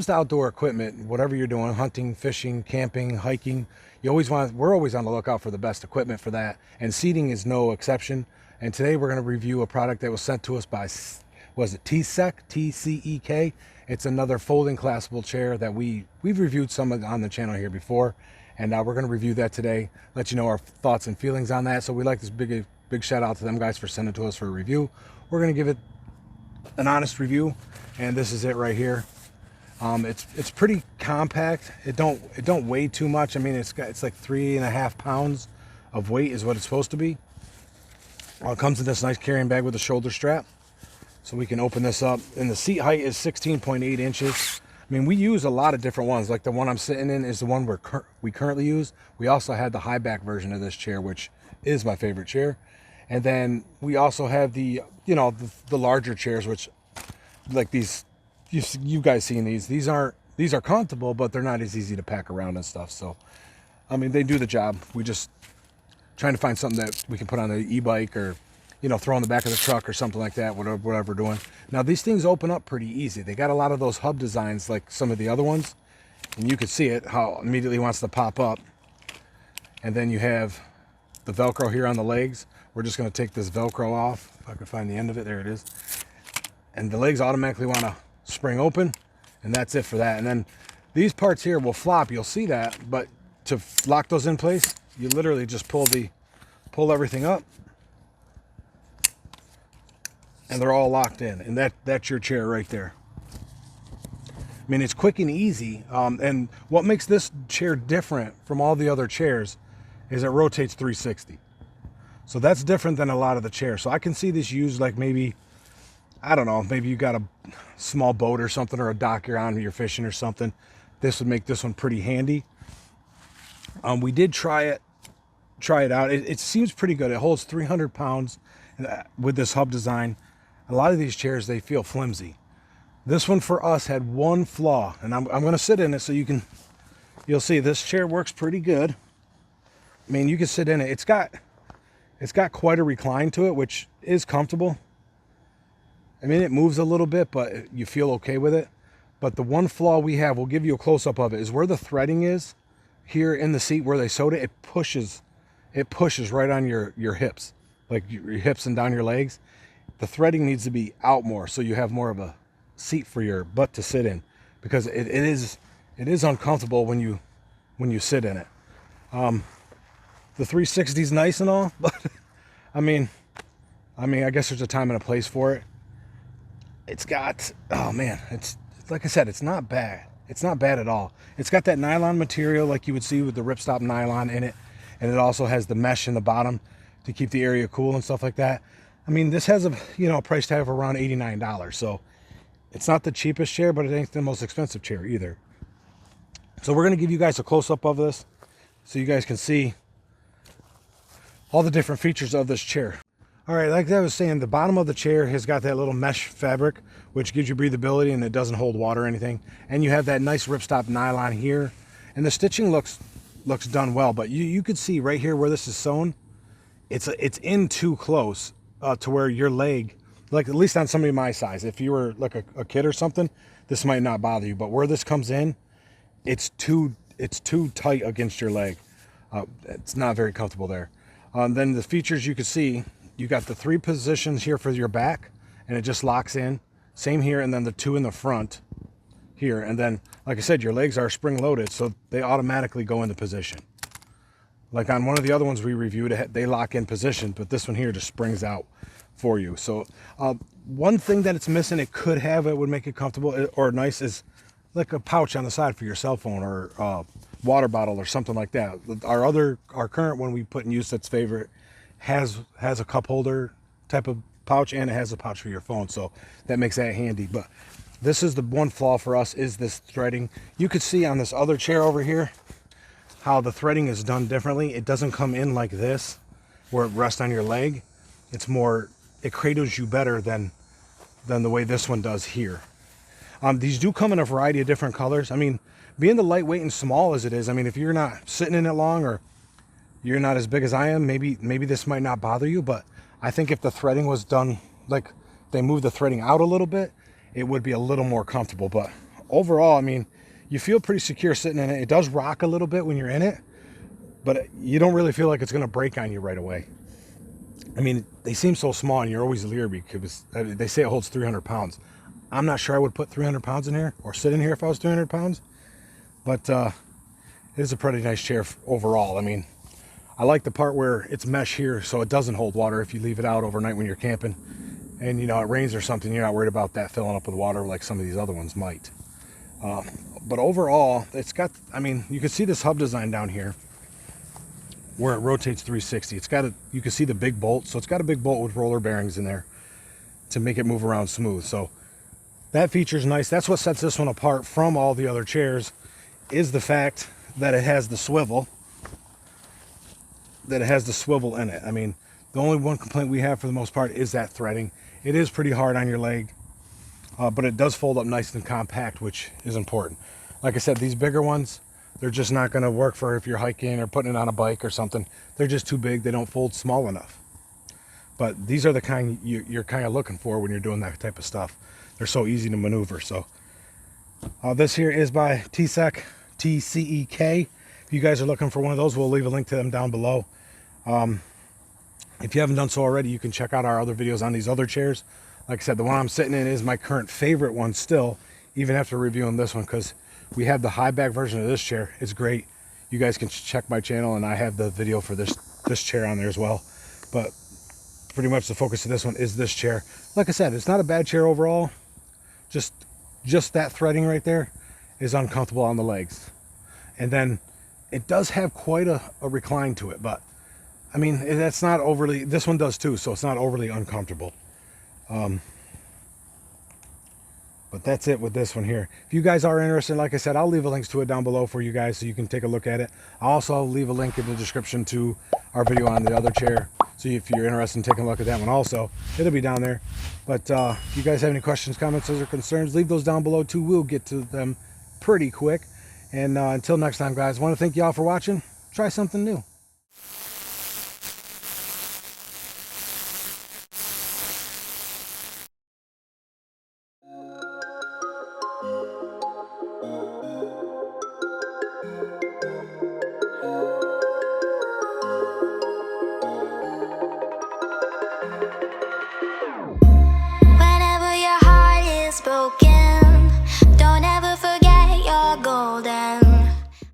to outdoor equipment, whatever you're doing, hunting, fishing, camping, hiking, we're always on the lookout for the best equipment for that. And seating is no exception. And today we're going to review a product that was sent to us by, was it TCEK, T-C-E-K? It's another folding collapsible chair that we've reviewed some on the channel here before. And we're going to review that today, let you know our thoughts and feelings on that. So we like this big shout out to them guys for sending it to us for a review. We're going to give it an honest review, and this is it right here. It's pretty compact. It don't weigh too much. I mean, it's like 3.5 pounds of weight is what it's supposed to be. It comes in this nice carrying bag with a shoulder strap, so we can open this up. And the seat height is 16.8 inches. I mean, we use a lot of different ones. Like the one I'm sitting in is the one we currently use. We also had the high back version of this chair, which is my favorite chair. And then we also have the, the larger chairs, which like these, you guys seen these. These are comfortable, but they're not as easy to pack around and stuff. So, I mean, they do the job. We just trying to find something that we can put on the e-bike or, throw in the back of the truck or something like that, whatever we're doing. Now, these things open up pretty easy. They got a lot of those hub designs like some of the other ones. And you can see it, how immediately it wants to pop up. And then you have the Velcro here on the legs. We're just going to take this Velcro off. If I can find the end of it, there it is. And the legs automatically want to spring open. And that's it for that. And then these parts here will flop. You'll see that. But to lock those in place, you literally just pull everything up. And they're all locked in, and that's your chair right there. I mean, it's quick and easy. And what makes this chair different from all the other chairs is it rotates 360. So that's different than a lot of the chairs. So I can see this used like maybe, I don't know, maybe you got a small boat or something, or a dock you're on, you're fishing or something. This would make this one pretty handy. We did try it out. It seems pretty good. It holds 300 pounds with this hub design. A lot of these chairs, they feel flimsy. This one for us had one flaw, and I'm going to sit in it so you'll see this chair works pretty good. I mean, you can sit in it. It's got quite a recline to it, which is comfortable. I mean, it moves a little bit, but you feel okay with it. But the one flaw we have, we'll give you a close-up of it, is where the threading is here in the seat where they sewed it. It pushes right on your hips, like your hips and down your legs. The threading needs to be out more so you have more of a seat for your butt to sit in, because it is uncomfortable when you sit in it. The 360 is nice and all, but I mean I guess there's a time and a place for it. It's got, oh man, it's like I said, it's not bad. It's not bad at all. It's got that nylon material like you would see with the ripstop nylon in it, and it also has the mesh in the bottom to keep the area cool and stuff like that. I mean, this has a price tag of around $89, so it's not the cheapest chair, but it ain't the most expensive chair either. So we're going to give you guys a close-up of this so you guys can see all the different features of this chair. All right, like I was saying, the bottom of the chair has got that little mesh fabric, which gives you breathability and it doesn't hold water or anything. And you have that nice ripstop nylon here, and the stitching looks done well. But you could see right here where this is sewn, it's in too close to where your leg, like at least on somebody my size, if you were like a kid or something, this might not bother you. But where this comes in, it's too tight against your leg. It's not very comfortable there. Then the features you can see, you got the 3 positions here for your back, and it just locks in. Same here, and then the 2 in the front here. And then, like I said, your legs are spring loaded, so they automatically go into position. Like on one of the other ones we reviewed, they lock in position, but this one here just springs out for you. So one thing that it's missing, it could have, it would make it comfortable or nice, is like a pouch on the side for your cell phone or water bottle or something like that. Our current one we put in use, that's favorite, has a cup holder type of pouch, and it has a pouch for your phone, so that makes that handy. But this is the one flaw for us, is this threading. You could see on this other chair over here how the threading is done differently. It doesn't come in like this where it rests on your leg. It's more, it cradles you better than the way this one does here. These do come in a variety of different colors. I mean, being the lightweight and small as it is, I mean, if you're not sitting in it long, or you're not as big as I am, maybe this might not bother you. But I think if the threading was done, like they move the threading out a little bit, it would be a little more comfortable. But overall, I mean, you feel pretty secure sitting in it. It does rock a little bit when you're in it, but you don't really feel like it's going to break on you right away. I mean, they seem so small and you're always leery because they say it holds 300 pounds. I'm not sure I would put 300 pounds in here or sit in here if I was 300 pounds, but it is a pretty nice chair overall. I mean, I like the part where it's mesh here so it doesn't hold water if you leave it out overnight when you're camping. And, you know, it rains or something, you're not worried about that filling up with water like some of these other ones might. But overall, it's got, I mean, you can see this hub design down here where it rotates 360. It's got you can see the big bolt. So it's got a big bolt with roller bearings in there to make it move around smooth. So that feature's nice. That's what sets this one apart from all the other chairs, is the fact that it has the swivel. In it. I mean, the only one complaint we have for the most part is that threading. It is pretty hard on your leg, but it does fold up nice and compact, which is important. Like I said, these bigger ones, they're just not going to work for if you're hiking or putting it on a bike or something. They're just too big. They don't fold small enough. But these are the kind you're kind of looking for when you're doing that type of stuff. They're so easy to maneuver. So this here is by TCEK, TCEK. If you guys are looking for one of those, we'll leave a link to them down below. If you haven't done so already, you can check out our other videos on these other chairs. Like I said, the one I'm sitting in is my current favorite one still, even after reviewing this one, because we have the high back version of this chair. It's great. You guys can check my channel, and I have the video for this chair on there as well. But pretty much the focus of this one is this chair. Like I said, it's not a bad chair overall. Just that threading right there is uncomfortable on the legs. And then it does have quite a recline to it, but I mean, that's not overly, this one does too, so it's not overly uncomfortable. But that's it with this one here. If you guys are interested, like I said, I'll leave a link to it down below for you guys so you can take a look at it. I'll also leave a link in the description to our video on the other chair. So if you're interested in taking a look at that one also, it'll be down there. But if you guys have any questions, comments, or concerns, leave those down below too. We'll get to them pretty quick. And until next time, guys, I want to thank you all for watching. Try something new.